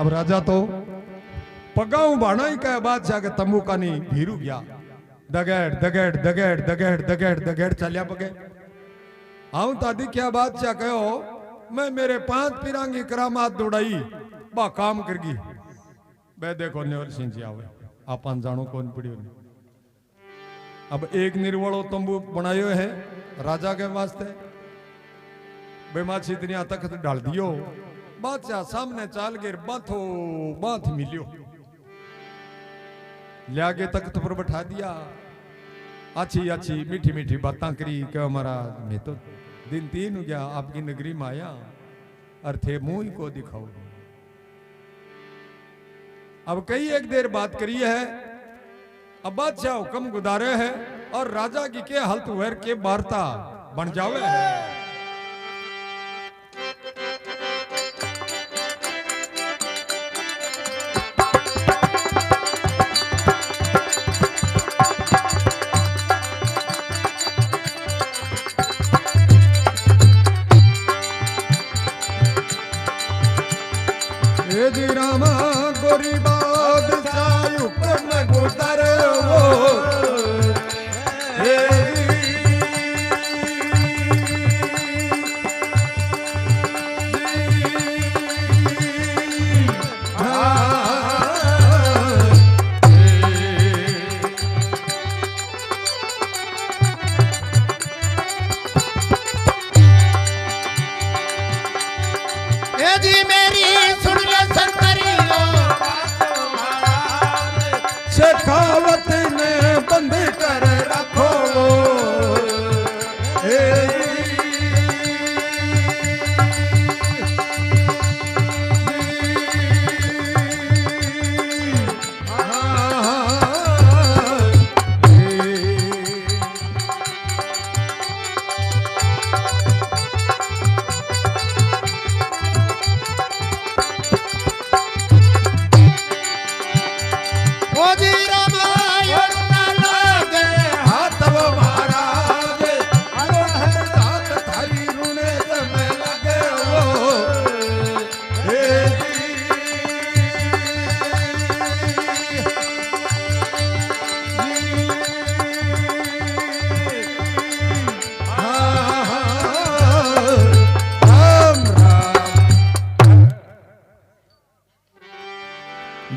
अब राजा तो पगाऊ बाणा ही कह बादशाह के तंबू का नहीं भीरू गया दगेड़ दगेड़ दगेड़ दगेड़ दगेड़ दगेड़ चलिया पगे आऊं तादी क्या बादशाह कहो मैं मेरे 5 पिरांगी करामात दौड़ाई बा काम करगी बे देखो नेवल सिंह जी आवे आपन जानो कौन पड़ियो नहीं। अब एक निर्वड़ो तंबू बनायो है राजा के वास्ते बेमाची इतनी तख्त डाल दियो बादशाह सामने चाल गिर बाथो बाथ मिलियो लिया तख्त पर बैठा दिया अच्छी अच्छी मीठी मीठी बातें करी कि महाराज मैं तो दिन 3 हो गया आपकी नगरी में आया और थे मुंह को दिखाओ। अब कई एक देर बात करी है अब बादशाह हुक्म गुदारे है और राजा की के हालत वैर के वार्ता बन जावे है। रामा गोरी बादशाह हुक्म गुदारे वो शेखावत ने बंद कर रखो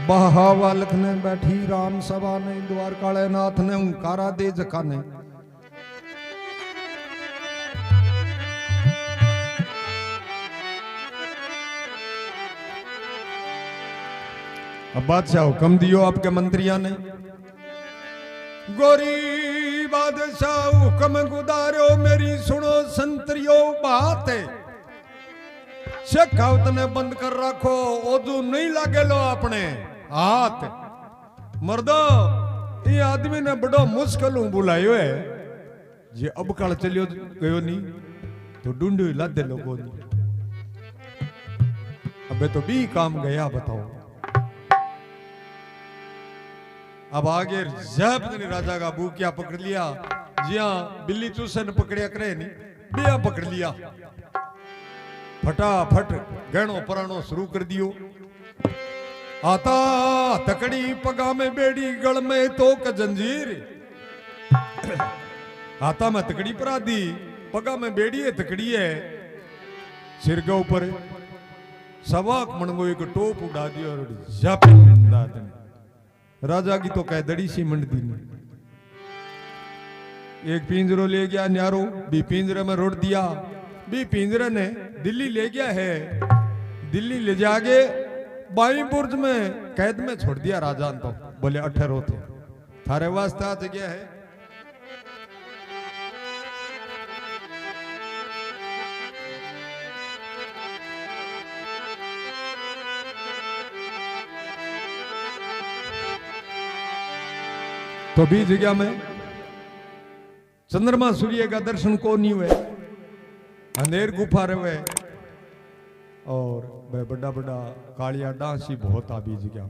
बहावलख ने बैठी राम सभा ने द्वार काले नाथ ने हुंकारा दे जखाने अब बादशाह हुक्म दियो आपके मंत्रियों ने गोरी बादशाह हुक्म गुदारो मेरी सुनो संतरियो बात है शेखावत ने बंद कर रखो ओदू नहीं लागे लो अपने हाथ मर्दो ये आदमी ने बड़ो मुश्किल बुलायो है जे अब कल चलियो गयो नहीं तो ढूंढो लादे लोगों ने अबे तो भी काम गया बताओ। अब आगे जब ने राजा का बूकिया पकड़ लिया जिया बिल्ली चूसे ने पकड़िया करे नहीं बिया पकड़ लिया फटाफट गहनो परानो शुरू कर दियो आता तकड़ी पगा में बेड़ी गल में तो जंजीर आता में तकड़ी परा दी पगा में बेड़ी है तकड़ी है सिर के ऊपर सवाक मनगो एक टोप उड़ा दी और जप राजा की तो कह दड़ी सी मंडी ने एक पिंजरो ले गया न्यारो भी पिंजरे में रोड दिया भी पिंजरे ने दिल्ली ले गया है दिल्ली ले जाके बाई बुर्ज में कैद में छोड़ दिया राजा तो बोले 18 थे थारे वास्ते आ गया है। तो भी जगह में चंद्रमा सूर्य का दर्शन को नहीं हुए अंधेर गुफा रहे और बड़ा बड़ा कालिया डांसी बहुत आ बीज गया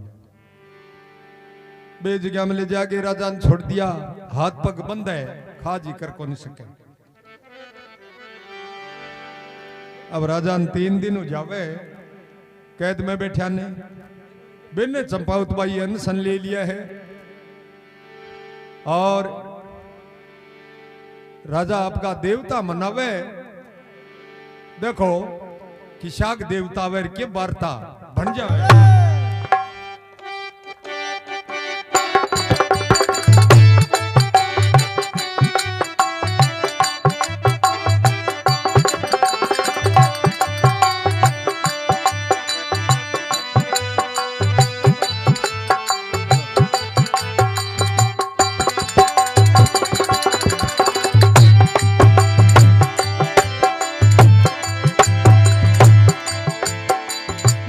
बे जगह में ले जाके राजा ने छोड़ दिया हाथ पग बंद है खाजी कर को नहीं सके। अब राजा ने 3 दिन हो जावे कैद में बैठा ने बिन चंपावत बाई अनशन ले लिया है और राजा आपका देवता मनावे। देखो कि शाक देवता वेर के वार्ता बन जाए।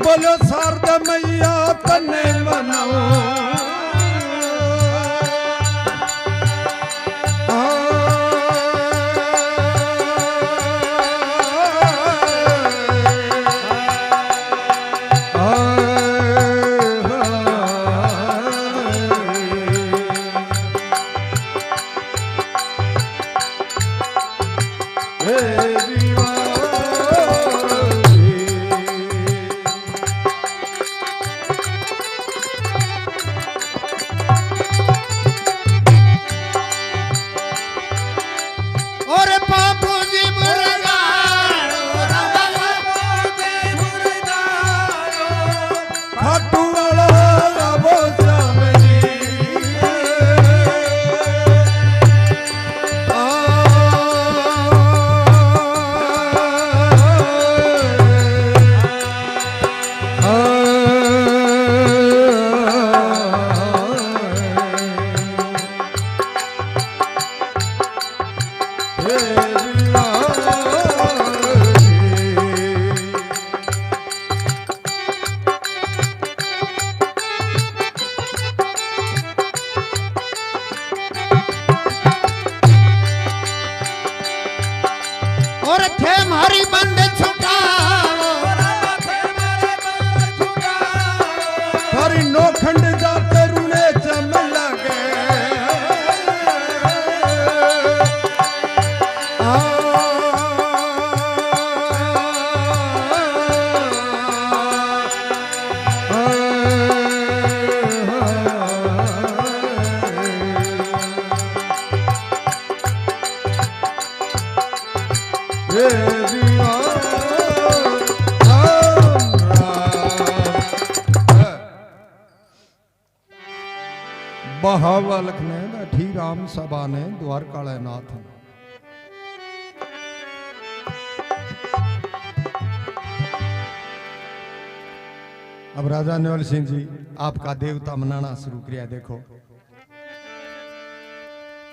बोलो शारदा मैया तने मनाओ बहावलख ने बैठी राम सभा ने द्वारकालय नाथ। अब राजा नेवल सिंह जी आपका देवता मनाना शुरू किया। देखो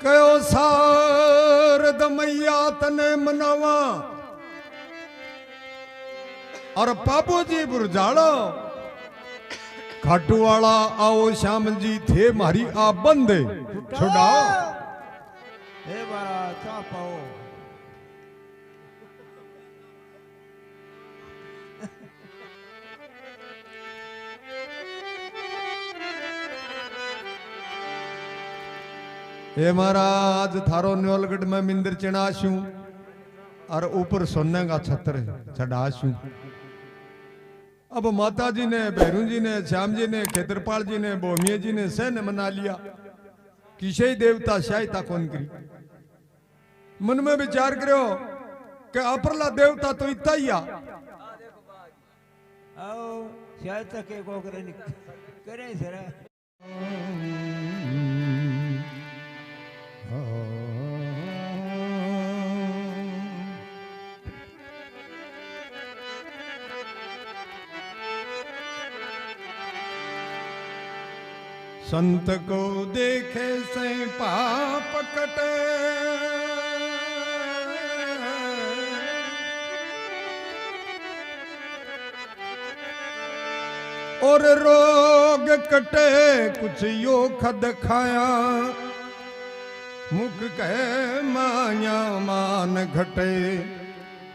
कयो शारद मैया तने मनावा और बाबू जी बुरजाड़ो खाटू वाला आओ श्याम जी थे मारी आप बंदे छुड़ाओ हे बारा चा पाओ। हे महाराज थारो न्योलगढ़ में मिंदर चढ़ाशू और ऊपर सोने का छत्र चढ़ाशू। अब माता जी ने भैरू जी ने श्याम जी ने खेतरपाल जी ने बोमिया जी ने सह ने मना लिया किसे देवता सहायता कौन करी। मन में विचार करो कि अपरला देवता तो इतना ही आओ सहायता के को करे सर। संत को देखे से पाप कटे और रोग कटे कुछ यो खद खाया मुख कहे माया मान घटे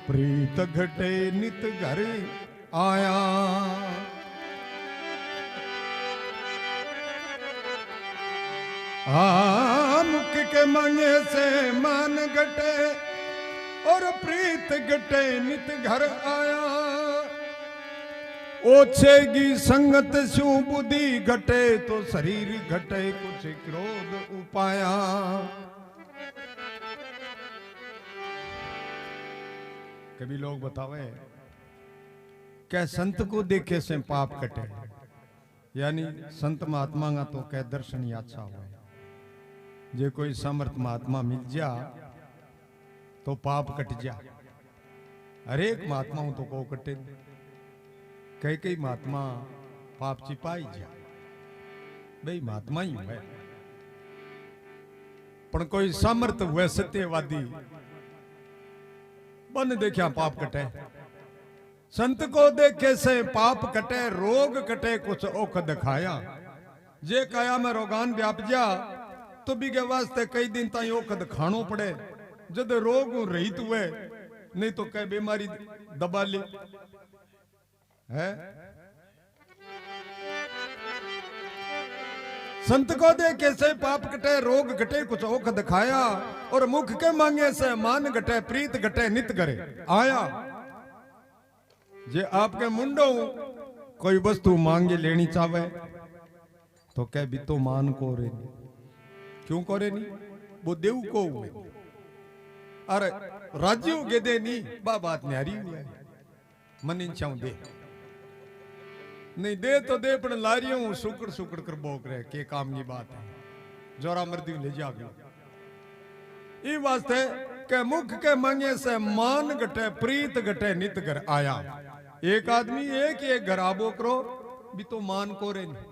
प्रीत घटे नित घर आया। मुख के मांगे से मान घटे और प्रीत घटे नित घर आया। ओछेगी संगत शू बुद्धि घटे तो शरीर घटे कुछ क्रोध उपाया। कभी लोग बतावे क्या संत को देखे से पाप कटे, यानी संत महात्मा का तो कह दर्शन ही अच्छा हो। जे कोई समर्थ महात्मा मिल जा तो पाप कट जा। हरेक महात्माओं तो को कटे, कई कई महात्मा पाप छिपाई जा, भाई महात्मा ही है। पर कोई सामर्थ हुए सत्यवादी बन देखा पाप कटे। संत को देखे से पाप कटे, रोग कटे कुछ औखद खाया। जे काया में रोगान व्याप जा तो भी के वास्ते कई दिन ताई औखद खानो पड़े। जद रोग रहित हुए नहीं तो कई बीमारी दबा ली है। संत को देखे से पाप कटे, रोग घटे कुछ औखद खाया। और मुख के मांगे से मान घटे, प्रीत घटे नित करे आया। जे आपके मुंडो कोई वस्तु मांगे लेनी चाहे तो कह भी तो मान को रे, क्यों को रे नहीं, वो देव को हुए। अरे राज्यों के दे नहीं, बा बात न्यारी हुए मन इच्छाऊ दे नहीं दे तो दे, पर लारियों सुकड़ सुकड़ कर बोक रहे के काम की बात है। जोरा मर्दी ले जाओ ई वास्ते के मुख के मांगे से मान घटे, प्रीत घटे नित घर आया। एक आदमी एक घर आबो करो भी तो मान को रे नहीं,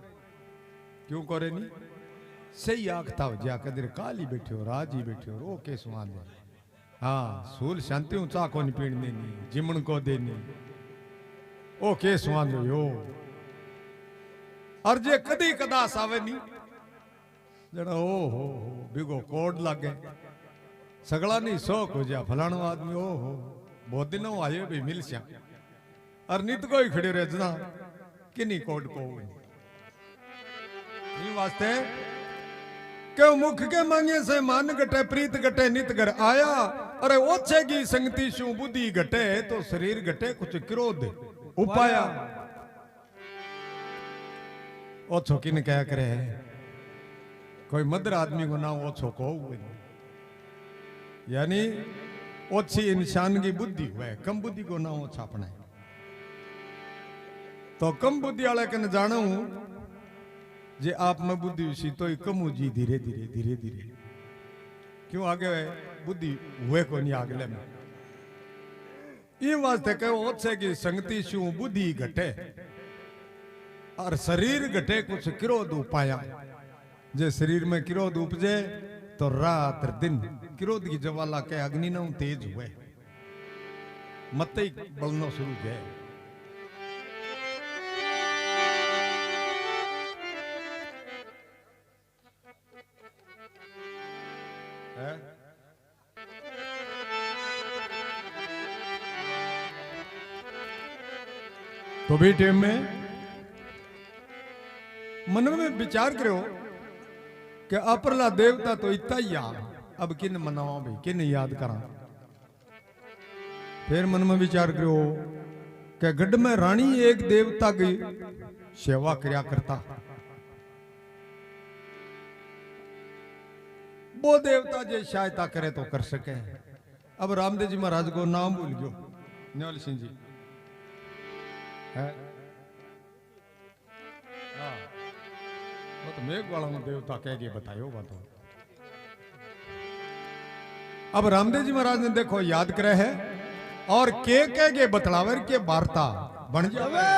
क्यों को रे नहीं, सही आखता हो जा कदर काली बैठे हो राजी बैठे हो रो के सुमान दे। हाँ सूल शांति ऊंचा को नहीं पीण देनी, जिमन को देनी ओ के सुमान दो यो। और जे कदी कदास आवे नहीं जरा ओ हो बिगो कोड लागे सगला नहीं शौक हो जा फलाणो आदमी ओ हो बहुत दिनों आयो भी मिल श्या। और नित को ही खड़े रहे जना किन्हीं कोड को वास्ते क्यों मुख के मांगे से मान घटे, प्रीत घटे नित घर आया। अरे ओछेगी संगति शू बुद्धि घटे तो शरीर घटे कुछ क्रोध उपाया। ओछो किन क्या करे, कोई मदर आदमी को नाम ओछो को यानी ओछी इंसान की बुद्धि हुए, कम बुद्धि को नाम ओछा अपना। तो कम बुद्धि वाले कन जानो जे आप में बुद्धि उसी तो ही कम जी धीरे धीरे धीरे धीरे, क्यों आगे बुद्धि हुए को नहीं आगले में। ये वास्ते कहो ओछे की संगति शू बुद्धि घटे और शरीर घटे कुछ क्रोध उपाया। जे शरीर में क्रोध उपजे तो रात दिन क्रोध की ज्वाला के अग्नि न तेज हुए मत ही बलनो शुरू है। तो भी टाइम में मन में विचार करो कि अपरला देवता तो इतना ही आ, अब किन मनावा भाई किन याद करा। फिर मन में विचार करो कि गढ़ में रानी एक देवता की सेवा करया करता, वो देवता जे सहायता करे तो कर सके। अब रामदेव जी महाराज को नाम भूल गयो, न्याल सिंह जी है वो तो मेघ वाला देवता कह के बतायो बात। अब रामदेव जी महाराज ने देखो याद करे है और के कह के बतलावर के वार्ता बन जावे।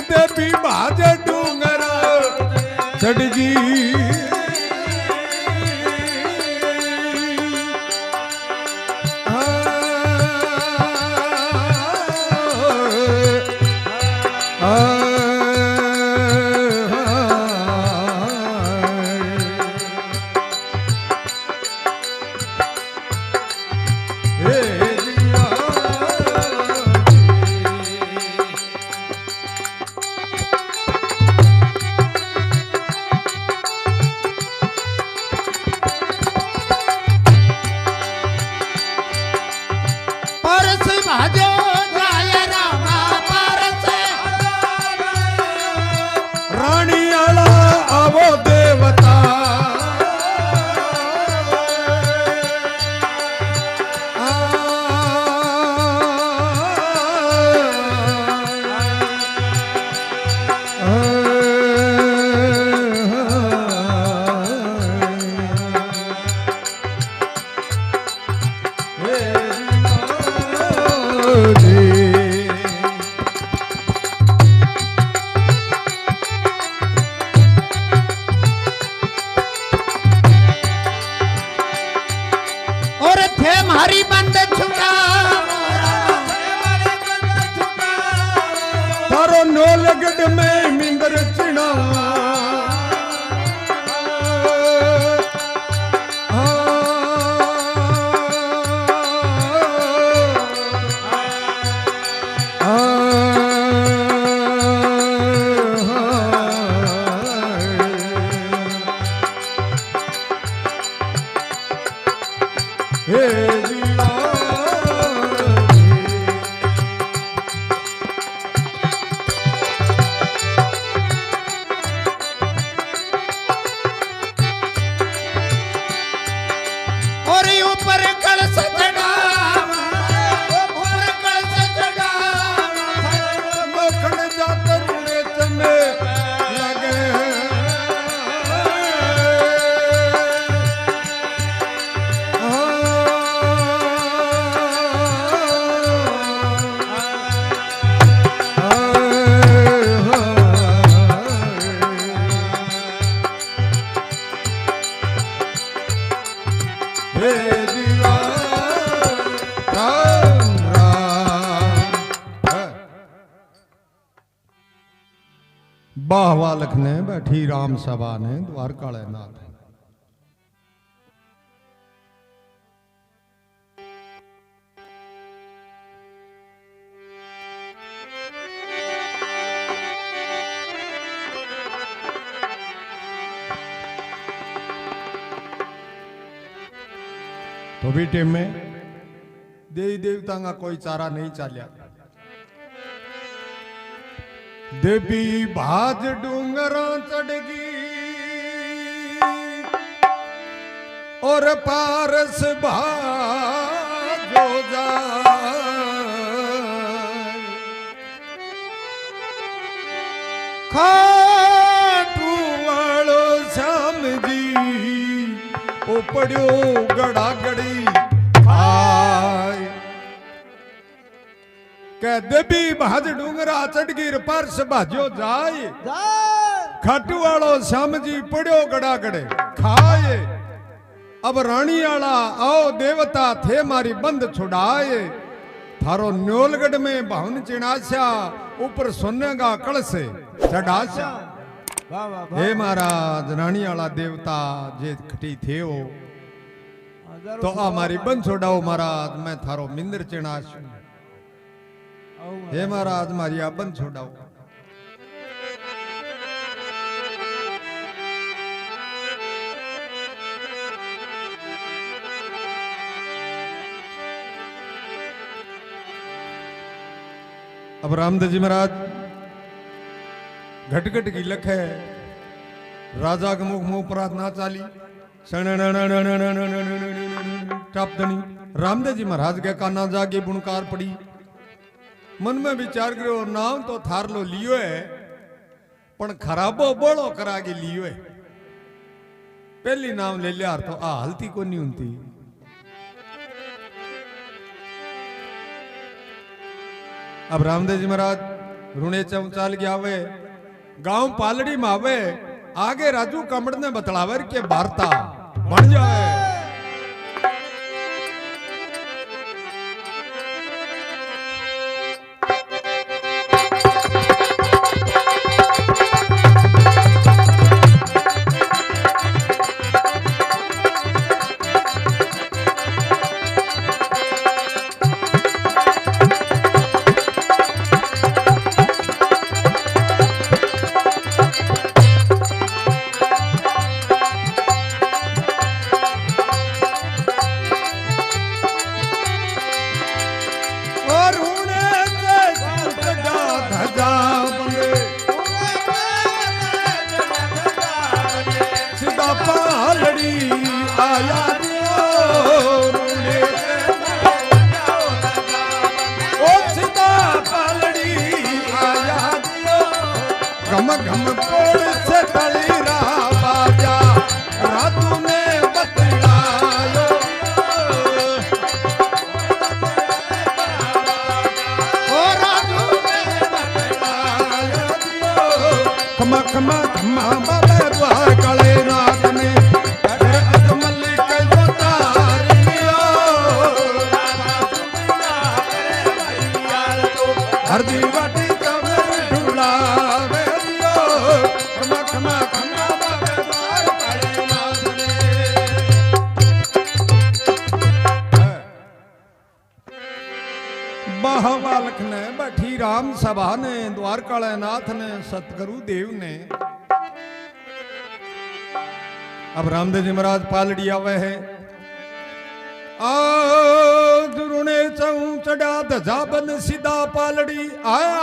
देवी बाजे डूंगरा चढ़गी और थे मारी बंद छुटा थारो नौलगढ़ में मिंदर चिना और ऊपर कलश चढ़ा ऊपर कलश चढ़ा मखन जाकर रेत में लगे बाहवा लखने बैठी राम सभा ने द्वारकाले नाथ तो भी टेम में देवी देवता का कोई चारा नहीं चालिया देवी भाज डूंगरा चढ़गी और पारस भाजो जाए खाटू वालो श्याम जी ओ पड़ो गड़ा गड़ी आय कह देवी भाज डूंगरा चढ़गीर परस भाजो जाए खाटू वालो श्याम जी पड़ो गड़ा गड़े खाए अब रानी आला आओ देवता थे मारी बंद छुड़ाए थारो न्योलगढ़ में भावन चिणाशा ऊपर सोने का कलश चढ़ाशा वाह वाह हे महाराज रानी आला देवता जे खटी थे वो तो आ मारी बंद छोड़ाओ महाराज मैं थारो मिंदर चिणाश हे महाराज मारी आ बंद छोड़ाओ अब रामदेव जी महाराज घटघट की लख है राजा के मुख मुंह प्रार्थना चाली टापदनी रामदेव जी महाराज के काना जागे बुनकार पड़ी मन में विचार करो नाम तो थार लो लियो है पण खराबो बोलो करा के लियो है पहली नाम ले लिया तो आ हलती को नहीं उनती अब रामदेव जी महाराज रुणे चौचाल गया आवे गांव पालड़ी में आवे आगे राजू कमड़ ने बतलावर के वार्ता बन जाए हरदी वाटी चवर ढूलावे दियो खमा खमा खमा बाबे द्वार काले नाथ ने महाबालक ने बैठी राम सभा ने द्वारकाले नाथ ने सतगुरु देव ने अब रामदेव जी महाराज पालड़ी आवे है आज रुणे चऊ चढ़ा धजा बन सीधा पालड़ी आया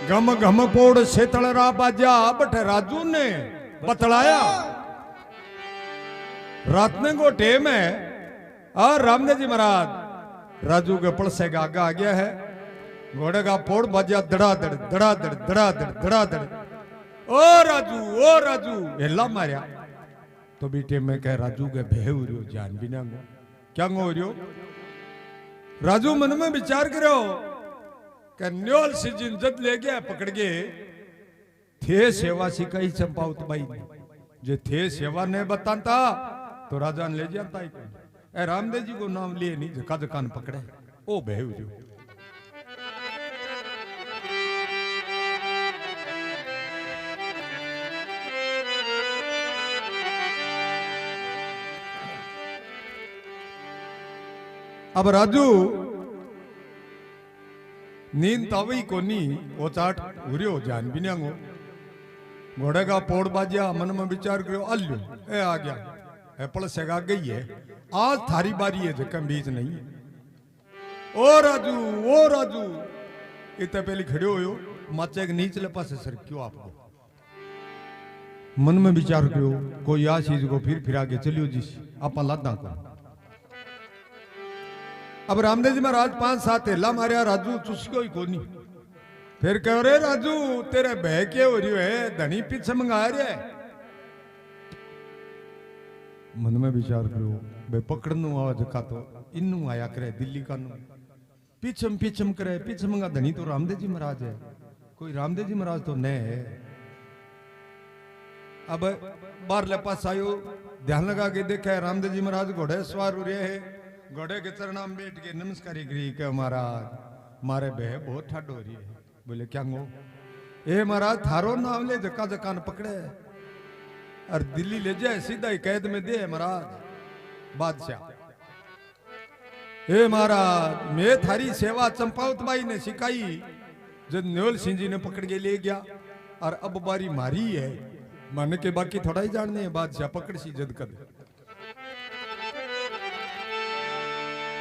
गम गम पोड़ शेतलरा बाजा बठ राजू ने बतलाया रात ने को टेम है और रामदेव जी महाराज राजू के पड़ से आगे आ गया है घोड़े का पोड़ बाजा धड़ाधड़ धड़ाधड़ धड़ाधड़ धड़ाधड़ ओ राजू हेला मारिया तो बेटे मैं कह राजू के भे हो रही जान भी ना क्या हो रही राजू मन में विचार करो कन्योल सीजन जद ले गया पकड़ के थे सेवा सिखाई चंपावत बाई ने जे थे सेवा ने बताता तो राजा ने ले जाता ही ए रामदेव जी को नाम लिए नहीं झका झकान पकड़े ओ भे हो रही अब राजू नींद तावई कोनी वो चाट उरियो जान भी नहीं घोड़े का पोड़ बाजिया मन में विचार करो अल्लू ए आ गया एप्पल सेगा गई है आज थारी बारी है जकम बीज नहीं ओ राजू इतने पहले खड़े हो माचे के नीचले पासे सर क्यों आपको मन में विचार करो कोई आ चीज को फिर फिरा के चलियो जी आप लादा को अब रामदेव जी महाराज 5-7 हेला मारिया राजू चुस्को ही कोनी फिर कह रहे राजू तेरे बह के हो रही है धनी पीछे मंगा रहे मन में विचार करो बे पकड़नु आवा जका तो इन्नू आया करे दिल्ली का नु पीछम करे पीछे मंगा धनी तो रामदेव जी महाराज है कोई रामदेव जी महाराज तो नहीं है अब बाहर ले पास आयो ध्यान लगा के देखा रामदेव जी महाराज घोड़े सवार हो रहे हैं घोड़े के चरणा में बैठ के नमस्कार करी के महाराज मारे बह बहुत ठंड हो रही है बोले क्या गो ए महाराज थारो नाम ले जका जकान पकड़े और दिल्ली ले जाए सीधा ही कैद में दे महाराज बादशाह ए महाराज मैं थारी सेवा चंपावत बाई ने सिखाई जब न्योल सिंह जी ने पकड़ के ले गया और अब बारी मारी है मन के बाकी थोड़ा ही जानने है बादशाह पकड़ सी जद कद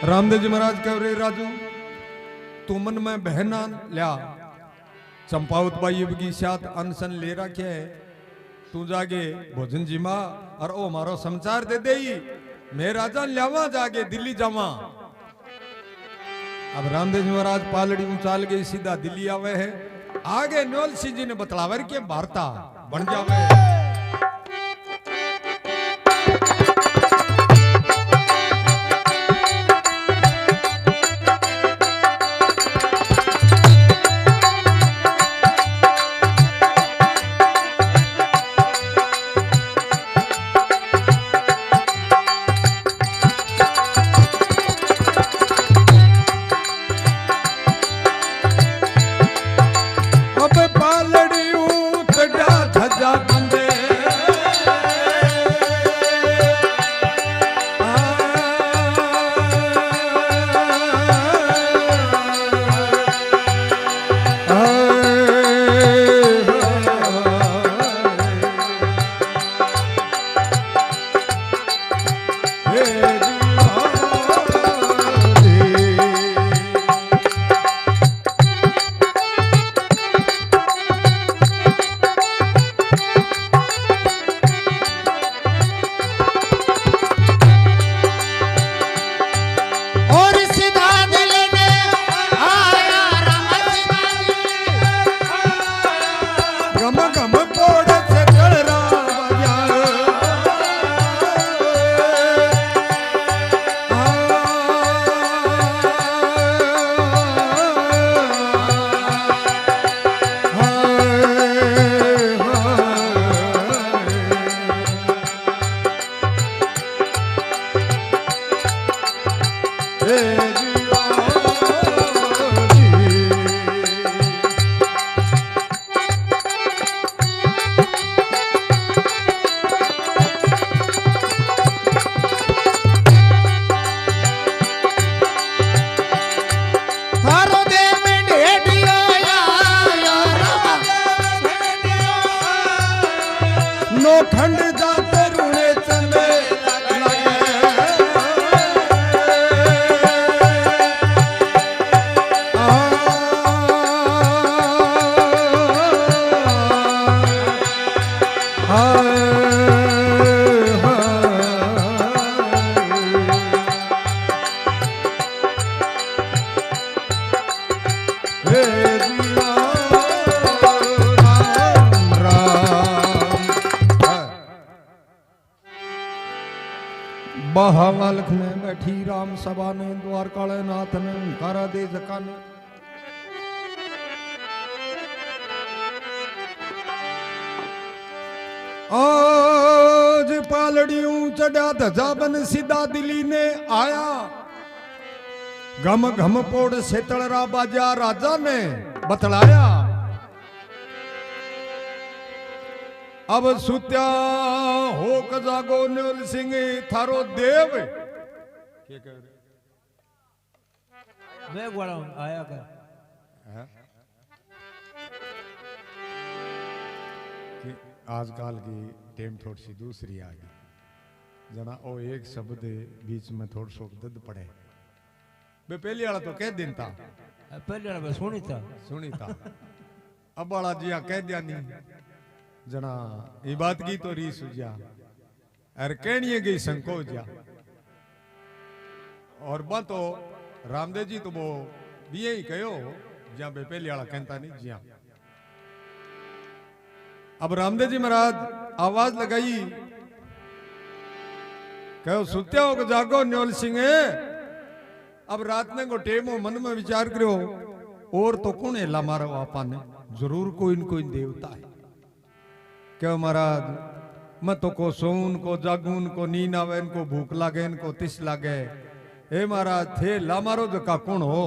रामदेव जी महाराज कह रहे राजू तू मन में बहना लिया चंपावत बाई की साथ अनशन ले रखे है तू जागे भोजन जी मां और ओ मारो समाचार दे दे मैं राजा लियावा जागे दिल्ली जावा अब रामदेव जी महाराज पालड़ी उचाल गई सीधा दिल्ली आवे है आगे न्योल सिंह जी ने बतलावर के वार्ता बन जावे स्वाहा वालख ने बैठी राम सभा ने द्वार काले नाथ ने ओंकारा दे जकाने आज पालड़ियों चढ़ा धजा बन सीधा दिली ने आया घम घम पोड़ सेतलरा बाजा राजा ने बतलाया अब सुत्या हो जागो न्योल सिंह थारो देव क्या कह रहे मैं बोला हूं आया कर कि आजकल की टेम थोड़ी सी दूसरी आ गई जना ओ एक शब्द बीच में थोड़ा सो दद पड़े बे पहले वाला तो कह दिन था पहले वाला सुनी था अब वाला जिया कह दिया नहीं जना ये बात की तो री सुझा अरे कहनी गई संकोच जा और बा तो रामदेव जी तो वो भी यही कहो जहां बे पहले वाला कहता नहीं जिया अब रामदेव जी महाराज आवाज लगाई कहो सुत्या हो जागो न्योल सिंह अब रात ने को टेमो मन में विचार करो और तो कौन है मारो आपा ने जरूर कोई न कोई देवता है क्यों महाराज मैं तो को सोन को जागून को नींद आवे इनको भूख लागे इनको तिस लागे हे महाराज थे ला मारो जका कौन हो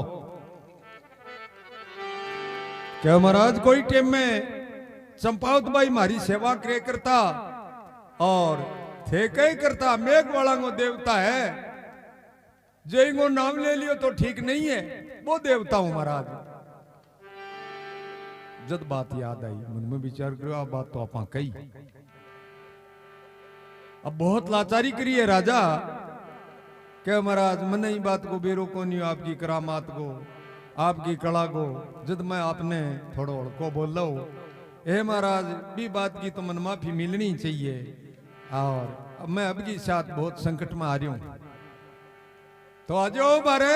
क्या महाराज कोई टेम में चंपावत भाई मारी सेवा करे करता और थे कई करता मेघ वाला को देवता है जैंगो नाम ले लियो तो ठीक नहीं है वो देवता हूं महाराज जब बात याद आई मन में विचार करो आप बात तो आपा कही अब बहुत लाचारी करी है राजा क्या महाराज मन ही बात को बेरो को नहीं आपकी करामात को आपकी कला को जब मैं आपने थोड़ा को बोल लो हे महाराज भी बात की तो मन माफी मिलनी चाहिए और अब मैं अब की साथ बहुत संकट में आ रही हूं तो आ जाओ बारे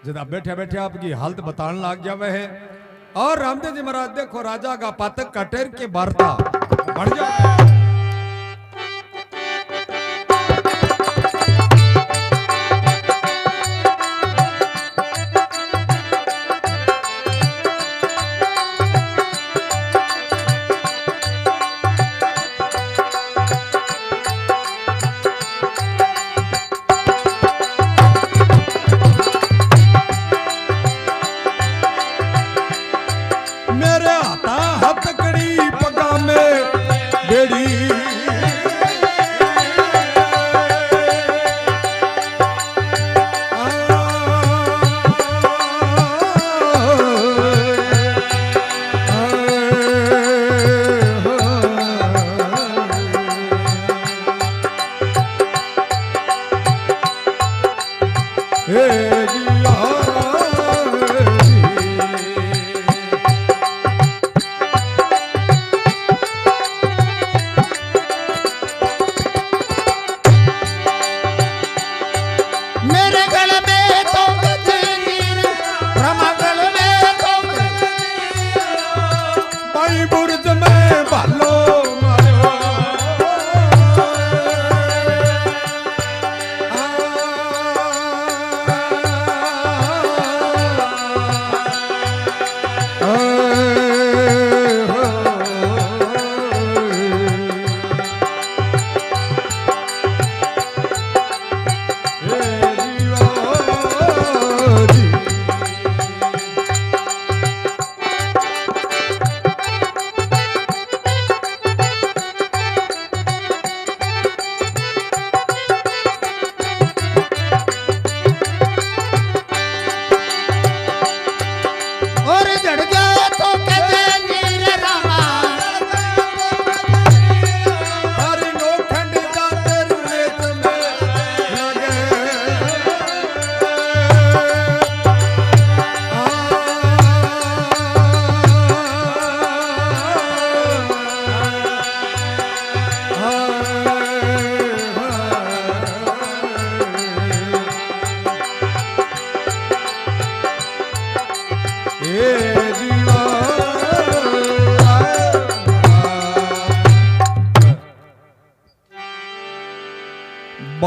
जब बैठे बैठे आपकी हालत बताने लग जावे है और रामदेव जी महाराज देखो राजा का पातक कटेर के वार्ता बढ़ जाए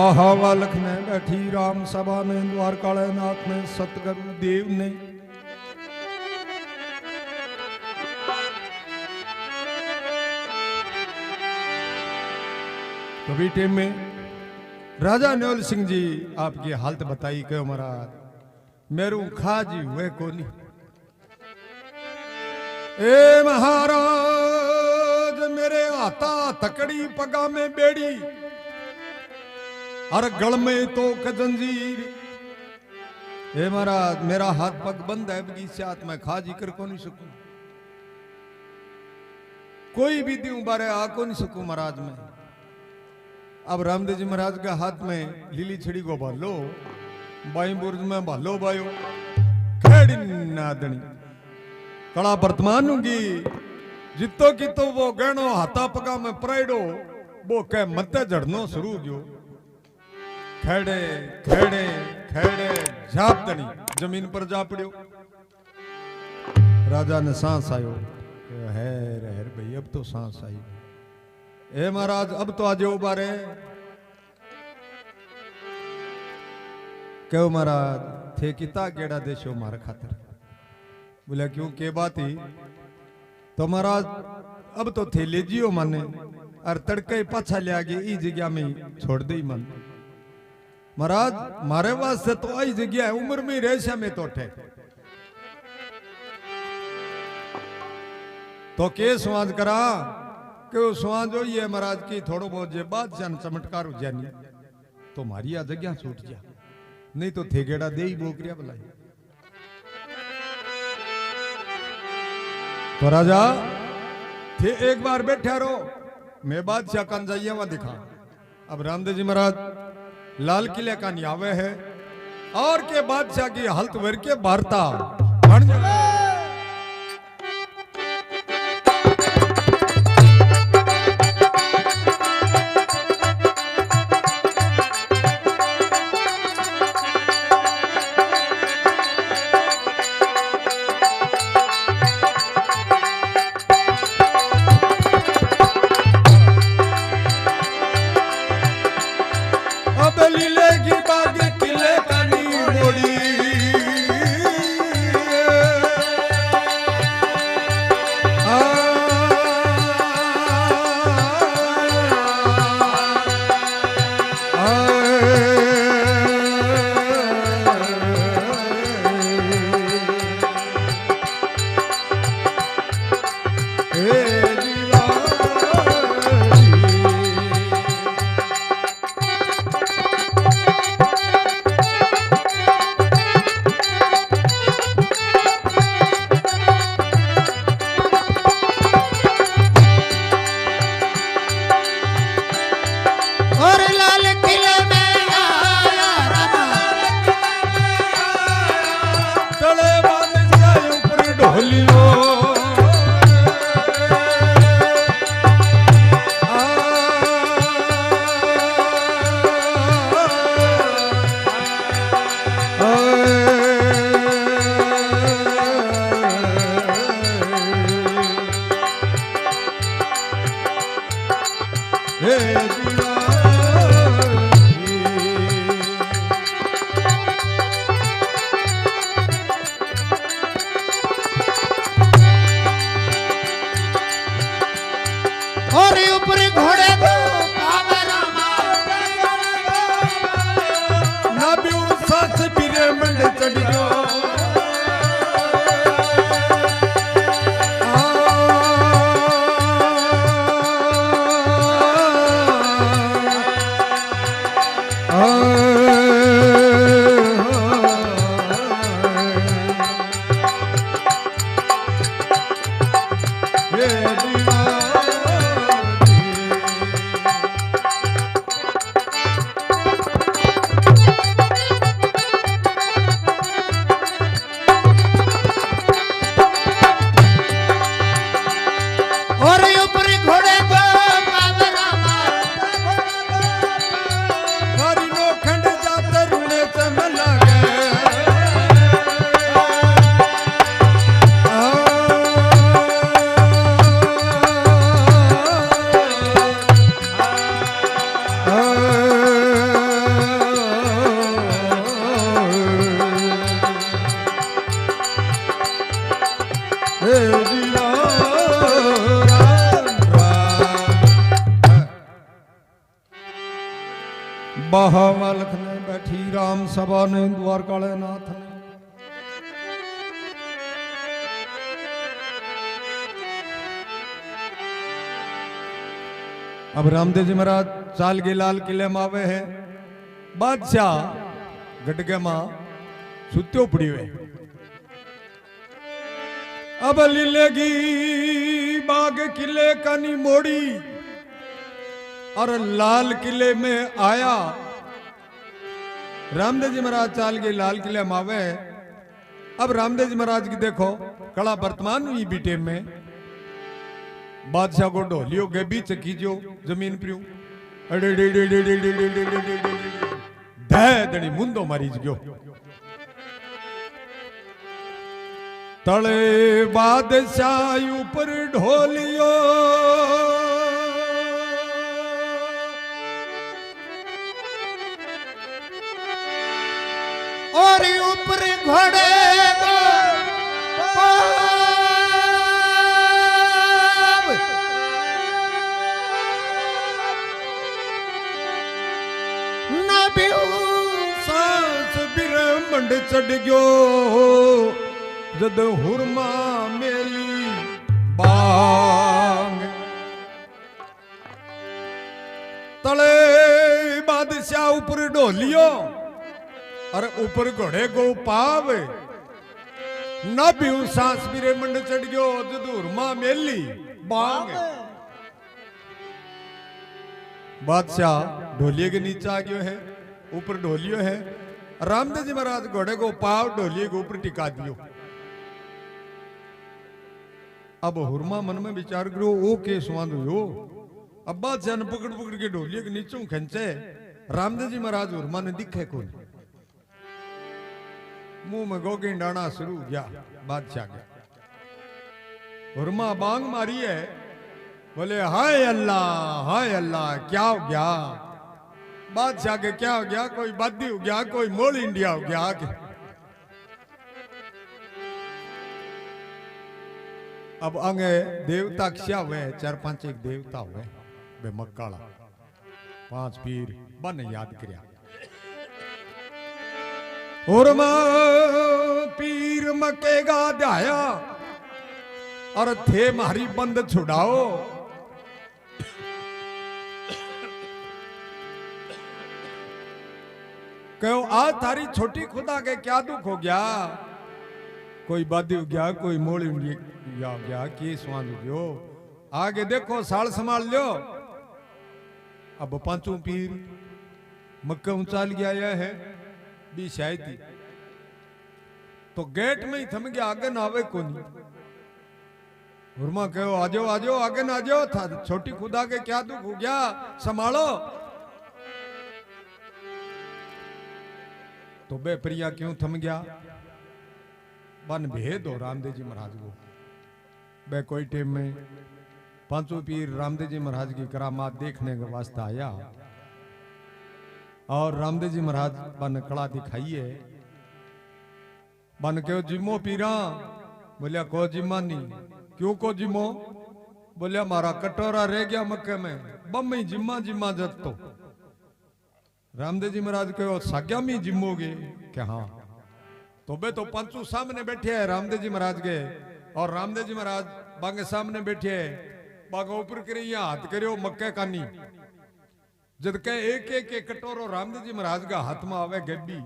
महावालक ने बैठी राम सभा ने द्वारकाले नाथ ने सतगुरु देव ने कभी टाइम में राजा न्योल सिंह जी आपकी हालत बताई क्यों महाराज मेरू खाजी हुए कोनी ए महाराज मेरे हाथा तकड़ी पगा में बेड़ी और गल में तो जंजीर हे महाराज मेरा हाथ पग बंद है बगीचात में खाजी कर को नहीं सकूं कोई भी दी बारे आ को नहीं सकूं महाराज में अब रामदेव जी महाराज के हाथ में लीली छड़ी को भालो बाई बुर्ज में भालो बायो खेड़ी नादनी कड़ा वर्तमान होगी जितो की तो वो गहनो हाथा पगा में पराइडो वो कह मत जड़नो शुरू जो खेड़े खेड़े खेड़े झाप दनी जमीन पर जा पड़ियो राजा ने सांस आयो हैर हैर भाई अब तो सांस आई ए महाराज अब तो आज उबारे क्यों महाराज थे किता गेड़ा देशो मारे खातर बोला क्यों के बात ही तो महाराज अब तो थे ले जियो माने और तड़के पाछा ले आगे ई जगह में छोड़ दे मन महाराज मारे वास्ते तो आई जगह है उम्र में रेशा में तो ठे तो के स्वाद करा कि स्वाद जो ये महाराज की थोड़ो बहुत जे बात जान चमत्कार हो जानी तो मारी आ जगह छूट जा नहीं तो थे गेड़ा दे ही बोकरिया बुलाई तो राजा थे एक बार बैठा रो मैं बादशाह कान जाइए वहां दिखा अब रामदेव जी महाराज लाल किले का न्यावे है और के बादशाह की हालत वर के वार्ता बन जाए खंड सीता लखने बैठी राम सभा ने द्वारकाले नाथ ने। अब रामदेव जी महाराज चाल के लाल किले में आवे है। बादशाह गटके में सुत्यो पड़ी हुए। अब लीलेगी बाग किले कानी मोड़ी और लाल किले में आया। रामदेव जी महाराज चाल के लाल किले में आवे। अब रामदेव जी महाराज की देखो कड़ा वर्तमान हुई बीटे में बादशाह को ढोलियो के बीच कीजो जमीन प्रियो धड़ी मुंदो मारी गयो। तले बादशाह ऊपर ढोलियो और ऊपर घोड़े को सांस बिरमंड चढ़ गयो जद हुरमा मेली बांग। तले बादशाह ऊपर ढोलियो और ऊपर घोड़े को पाव न भी सांस बिरमंड चढ़ गयो जद हुरमा मेली बांग। बादशाह ढोलिए के नीचे आ गयो है, ऊपर ढोलियो है। रामदेव जी महाराज घोड़े को पाव ढोलिए के ऊपर टिका दियो। अब हुरमा मन में विचार करो ओ के स्वाद हो। अब बादशाह ने पकड़ पकड़ के ढोलिए के नीचे खींचे। रामदेव जी महाराज हुरमा ने दिखे कौन। मुंह में गोगी डाना शुरू गया बादशाह के। हुरमा बांग मारी है। बोले हाय अल्लाह क्या हो गया। बादशाह के क्या हो गया, कोई बादी हो गया, कोई मोल इंडिया हो गया के। अब अंगे देवता क्या हुए 4-5 एक देवता हुए बे मक्काला 5 पीर बन याद करया। और पीर मकेगा ध्याया और थे मारी बंद छुड़ाओ। कहो आज थारी छोटी खुदा के क्या दुख हो गया। कोई बादी हो गया, कोई मोड़ी हो गया, की स्वाद हो गयो। आगे देखो साल संभाल लो। अब 5 पीर मक्का उचाल गया है भी शायद ही तो गेट में ही थम गया। आगे ना आवे कौन। हुरमा कहो आजो आजो आगे ना आजो था छोटी खुदा के क्या दुख हो गया संभालो। तो बे प्रिया क्यों थम गया। बन भेद हो रामदेव जी महाराज को। बे कोई टाइम में 5 पीर रामदेव जी महाराज की करामात देखने के वास्ते आया और रामदेव जी महाराज बन कड़ा दिखाई है। बन क्यों जिमो पीरा। बोलिया को जिम्मा नहीं। क्यों को जिमो। बोलिया मारा कटोरा रह गया मक्के में बम ही जिम्मा जिम्मा जत तो। रामदेव जी महाराज कहो साग्या में जिम्मोगे क्या। हाँ तो बे तो 5 सामने बैठे हैं रामदेव जी महाराज के और रामदेव जी महाराज बांगे सामने बैठे हैं। बागा ऊपर करे हाथ करो मक्के कानी जद के एक कटोरो रामदेव जी महाराज का हाथ में आवे गेबी।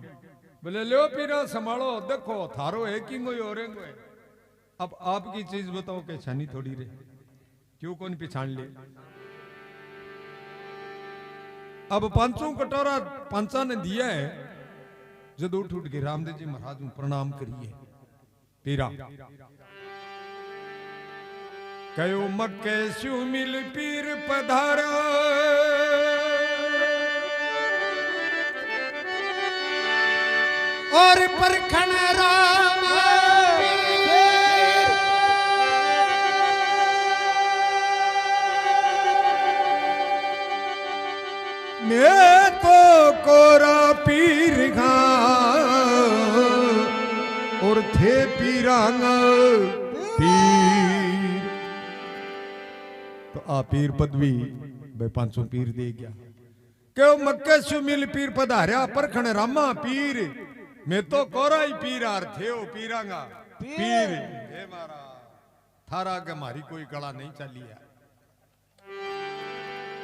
बोले लो पीरा संभालो देखो थारो एक ही हो रहे। अब आपकी चीज बताओ के छानी थोड़ी रे क्यों कौन पिछाड़ ले। अब 5 कटोरा 5 ने दिया है। जद उठ के रामदेव जी महाराज प्रणाम करिए। पीरा कयो मक्के स्यू मिल पीर पधारा और परखण राम मैं तो कोरा पीर खा और थे पीरांग पीर। तो आ पीर पदवी भाई 500 पीर दे गया। क्यों मक्के सु मिल पीर पधार्या परखण रामा पीर मैं तो कोरा ही पीर आर थे ओ पीरांगा पीर हे मारा थारा के मारी कोई गला नहीं चली है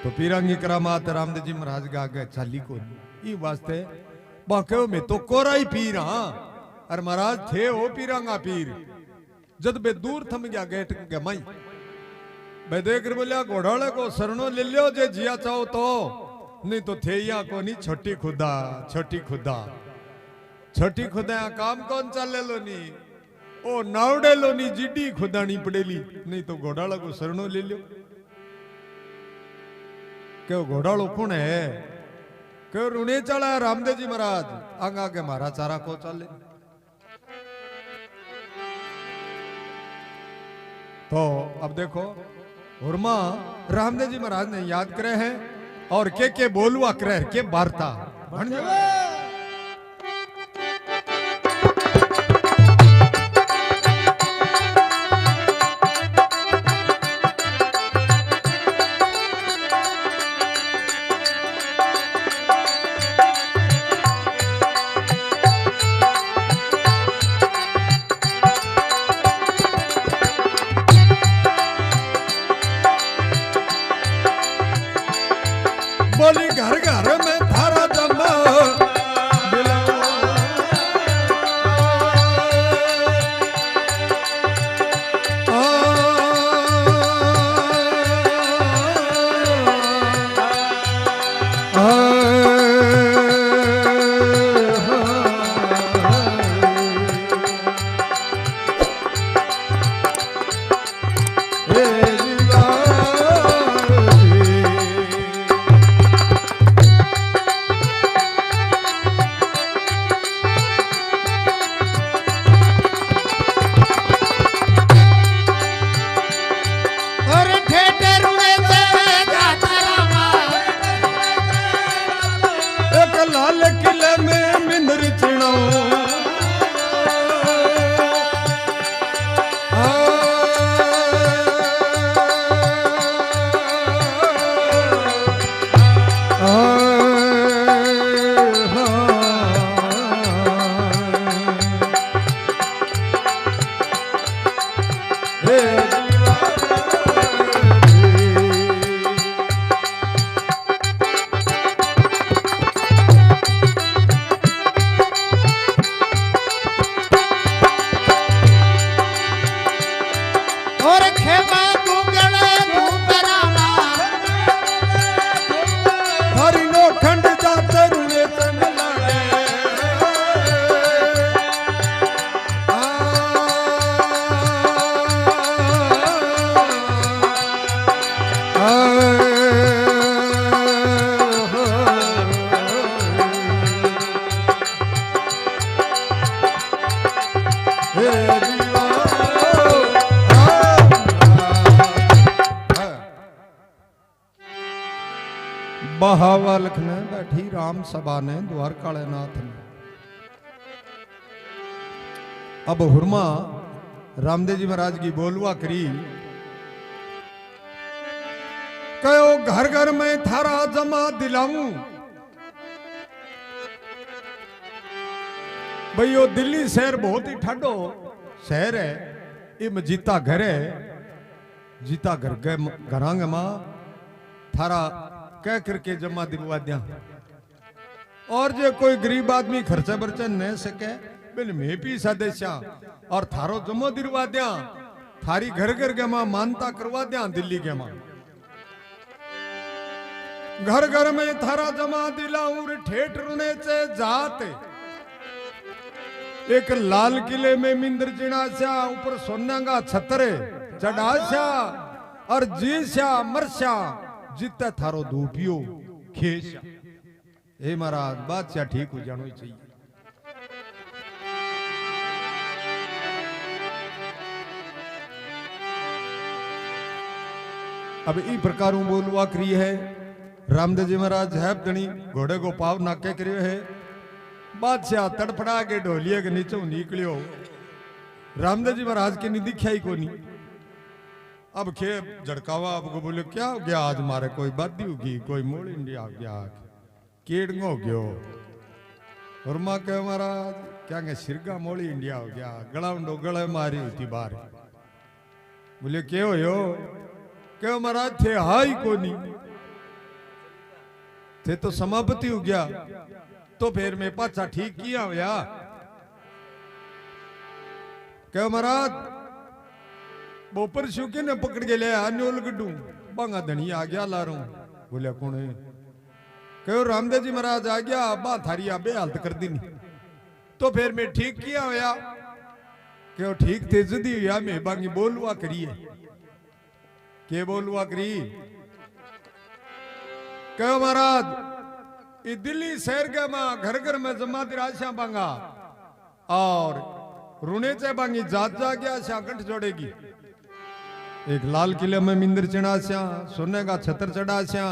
तो पीरांगी करामात रामदेव जी महाराज के आगे चली को ई वास्ते बाके मैं तो कोरा ही पीर हां और महाराज थे ओ पीरांगा पीर जद बे दूर थम गया गेट के मई बे देख बोलिया घोड़ाले को शरणो ले लियो जे जिया चाहो तो नहीं तो थे या को नहीं छोटी खुदा छोटी खुदा काम कौन चाले लो नी ओ नावड़े लो नी जिडी खुदानी पड़ेली नहीं तो घोड़ाला को शरणो ले लियो क्यों घोड़ालो कौन है क्यों रुने चला है रामदेव जी महाराज आंगा के मारा चारा को चले तो अब देखो हुरमा रामदेव जी महाराज ने याद करे हैं और के बोलवा करे के वार्ता बोली घर घर में थारा जमा लाल किले में मिंदर चिड़ो बहावल ने बैठी राम सभा ने द्वारकाले नाथ ने अब हुरमा रामदेव जी महाराज की बोलवा करी कहो घर घर में थारा जमा दिलाऊं भाई वो दिल्ली शहर बहुत ही ठंडो शहर है इम जीता घर है जीता घर घरांग मां थारा कह करके जमा दिलवा दिया और जो कोई गरीब आदमी खर्चा बर्चा न सके बिन में भी सदस्या और थारो जमो दिलवा दिया थारी घर घर के मां मानता करवा दिया दिल्ली के मां घर घर में थारा जमा दिलाऊं ठेठ रुने से जात एक लाल किले में मिंदर चिड़ाश्या ऊपर सोना का छतरे चढ़ाश्या और जीश्या मरश्या जितना थारो धूपियो खेश हे महाराज बादशाह ठीक हो जानो चाहिए अब ई प्रकार बोलवा करी है रामदेव जी महाराज है धनी घोड़े को पाव नाके करियो है बादशाह तड़फड़ा के ढोलिए के नीचे निकलियो रामदेव जी महाराज के नहीं दिखा ही कोनी अब खे झड़कावा आपको बोले क्या हो गया आज मारे कोई बादी होगी कोई मोड़ इंडिया आ गया केड़गो गयो और माँ कहे महाराज क्या के सिरगा मोली इंडिया हो गया गला गले मारी थी बार बोले के हो यो के महाराज थे हाई कोनी थे तो समापति हो गया तो फिर मैं पाछा ठीक किया होया के महाराज बोपर शुके ने पकड़ के ले अन्योल गड्डू बांगा धनी आ गया ला रहा बोले कौन है कहो रामदेव जी महाराज आ गया बा थारी आबे हालत कर दी तो फिर मैं ठीक किया होया कहो ठीक थे जदी हुआ मैं बांगी बोलवा करिए के बोलवा करी कहो महाराज दिल्ली शहर के मां घर घर में जमात राशा बांगा और रुने चे बांगी जात जा गया श्या कंठ जोड़ेगी एक लाल किले में मिंदर चढ़ा श्या सोने का छतर चढ़ा श्या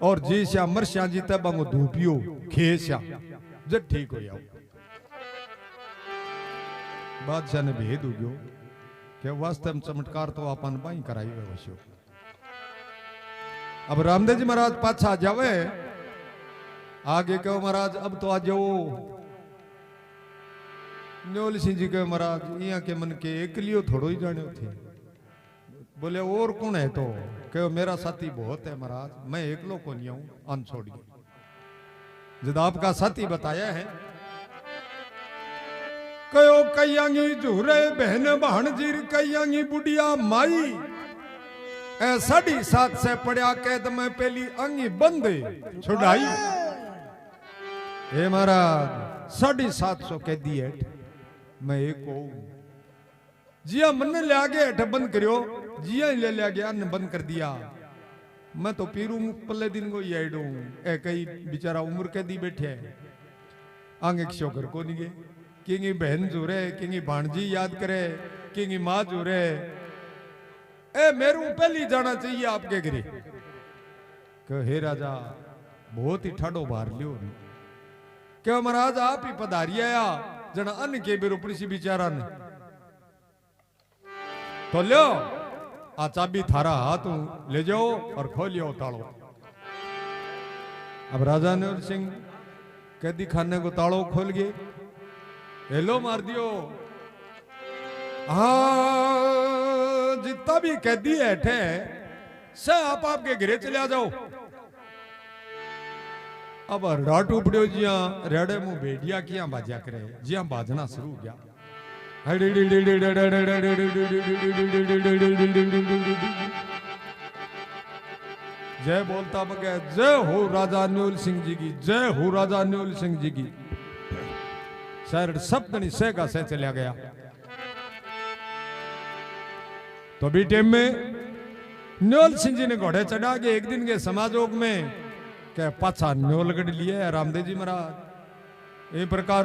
और जी श्या मर श्या जी तब बांगो धूपियो खे श्या जब ठीक हो जाओ बादशाह ने भेद हो गयो कि वास्तव में चमत्कार तो अपन बाई कराई हुए वश्यो अब रामदेव जी महाराज पाछा जावे आगे कहो महाराज अब तो आ जाओ न्योल सिंह जी कहे महाराज यहाँ के मन के एकलियो थोड़ो ही जाने थे बोले और कौन है तो कहो मेरा साथी बहुत है महाराज मैं एकलो को नहीं हूं अन छोड़िए जब आपका साथी बताया है कहो कईयांगी झूरे बहन भाणजीर कईयांगी बुढ़िया माई ए 7.5 से पड़ा कैद में पहली अंगी बंद छुड़ाई हे महाराज 750 कैदी है मैं एक जिया मन ले आगे हेठ बंद करियो जिया ले ले गया ने बंद कर दिया मैं तो पीरू पल्ले दिन को ही आइडू ए कई बेचारा उम्र कैदी बैठे आगे शोकर को नहीं गए किंगी बहन जुरे किंगी भाणजी याद करे किंगी माँ जुरे ए मेरू पहली जाना चाहिए आपके घरे कहो हे राजा बहुत ही ठाडो बाहर लियो क्यों महाराज आप ही पधारिया जना अन्न के बेरो पड़ी बिचारा ने तो लो आ चाबी थारा हाथ ले जाओ और खोलियो तालो अब राजा ने सिंह कैदी खाने को तालो खोल गए हेलो मार दियो हाँ जितना भी कैदी है से आप आपके घरे चले आ जाओ अब राट उपड़ो जिया रेड़े मुंह बेडिया किया बाजा करे जिया बाजना शुरू हो गया जय बोलता बगे जय हो राजा न्योल सिंह जी की जय हो राजा न्योल सिंह जी की शहर सप्तनी से का से चला गया तो भी टाइम में न्योल सिंह जी ने घोड़े चढ़ा के एक दिन के समाजोग में क्या पाछा न्योलगढ़ लिया रामदेव जी महाराज ये प्रकार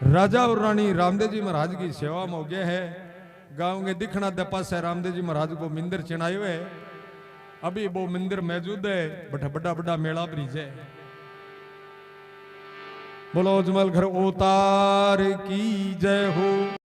राजा और रानी रामदेव जी महाराज की सेवा में हो गया है गांव के दिखना दपा से रामदेव जी महाराज को मंदिर चढ़ाए है अभी वो मंदिर मौजूद है बड़ा बड़ा बड़ा मेला ब्रिज है बोलो अजमल घर अवतार की जय हो।